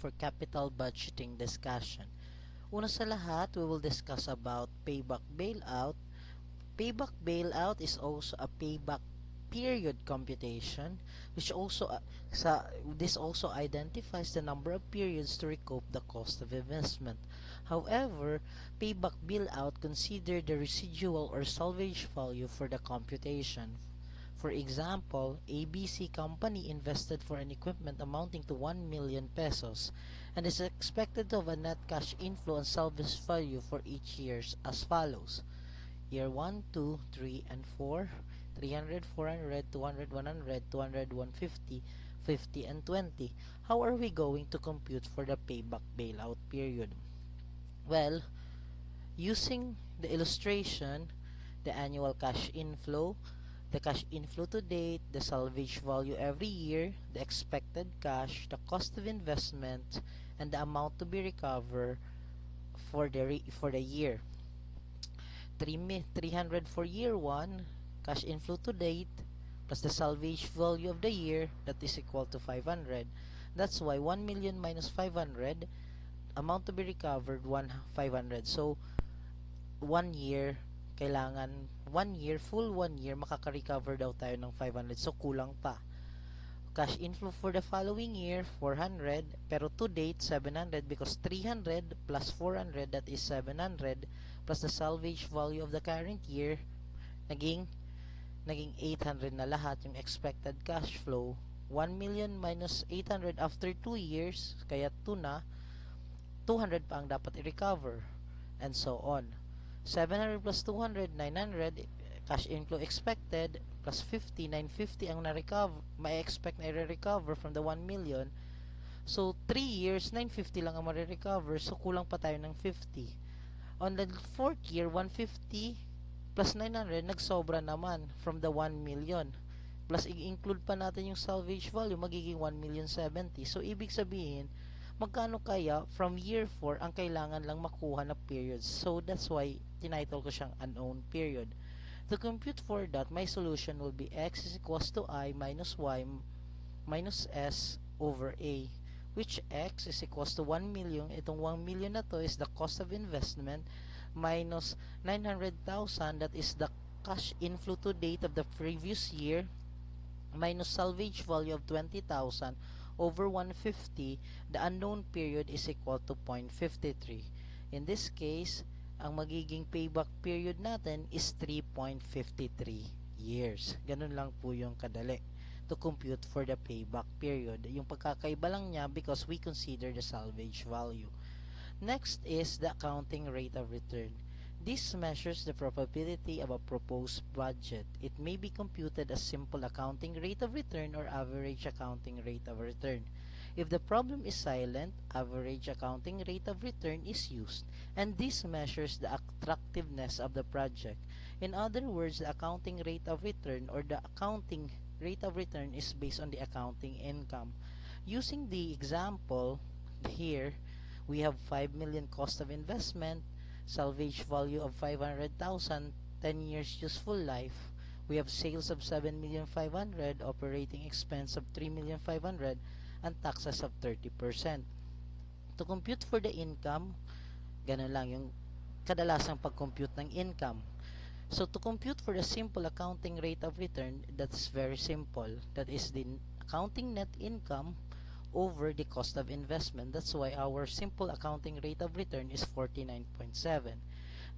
for capital budgeting discussion. Una sa lahat, we will discuss about payback bailout. Payback bailout is also a payback period computation, which also this also identifies the number of periods to recoup the cost of investment. However, payback bailout consider the residual or salvage value for the computation. For example, ABC company invested for an equipment amounting to 1 million pesos and is expected to have a net cash inflow and salvage value for each year as follows. Year 1, 2, 3, and 4, 300, 400, 200, 100, 200, 150, 50, and 20. How are we going to compute for the payback bailout period? Well, using the illustration, the annual cash inflow, the cash inflow to date, the salvage value every year, the expected cash, the cost of investment, and the amount to be recovered for the year. 300 for year 1, cash inflow to date, plus the salvage value of the year, that is equal to 500. That's why 1 million minus 500, amount to be recovered, 500. So, 1 year, full 1 year, makaka-recover daw tayo ng 500. So, kulang pa. Cash inflow for the following year, 400. Pero to date, 700 because 300 plus 400, that is 700. Plus the salvage value of the current year, naging 800 na lahat yung expected cash flow. 1 million minus 800 after 2 years, kaya 2 na. 200 pa ang dapat i-recover. And so on. 700 plus 200, 900, cash inflow expected, plus 50, 950 ang na-recover, ma-expect na i-recover from the 1 million. So, 3 years, 950 lang ang ma-recover, so kulang pa tayo ng 50. On the 4th year, 150 plus 900, nagsobra naman from the 1 million. Plus, i-include pa natin yung salvage value, magiging 1,070,000. So, ibig sabihin, magkano kaya from year 4 ang kailangan lang makuha na periods. So, that's why tinitle ko siyang unknown period. To compute for that, my solution will be x is equals to I minus y minus s over a, which x is equals to 1 million. Itong 1 million na to is the cost of investment minus 900,000, that is the cash inflow to date of the previous year, minus salvage value of 20,000 over 150, the unknown period is equal to 0.53. In this case, ang magiging payback period natin is 3.53 years. Ganun lang po yung kadali to compute for the payback period. Yung pagkakaiba lang niya because we consider the salvage value. Next is the accounting rate of return. This measures the probability of a proposed budget. It may be computed as simple accounting rate of return or average accounting rate of return. If the problem is silent, average accounting rate of return is used, and this measures the attractiveness of the project. In other words, the accounting rate of return or the accounting rate of return is based on the accounting income. Using the example here, we have 5 million cost of investment, salvage value of 500,000, 10 years useful life. We have sales of 7,500,000, operating expense of 3,500,000, and taxes of 30%. To compute for the income, ganun lang yung kadalasang pag-compute ng income. So to compute for the simple accounting rate of return, that's very simple. That is the accounting net income over the cost of investment. That's why our simple accounting rate of return is 49.7.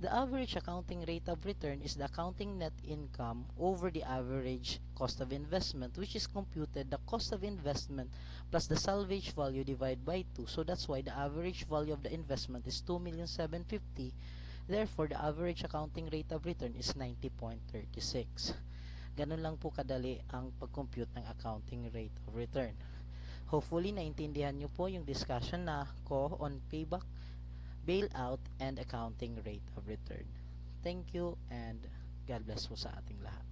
The average accounting rate of return is the accounting net income over the average cost of investment, which is computed the cost of investment plus the salvage value divided by 2. So that's why the average value of the investment is 2,750,000. Therefore, the average accounting rate of return is 90.36. Ganun lang po kadali ang pag-compute ng accounting rate of return. Hopefully, naintindihan nyo po yung discussion na ko on payback, bailout, and accounting rate of return. Thank you and God bless po sa ating lahat.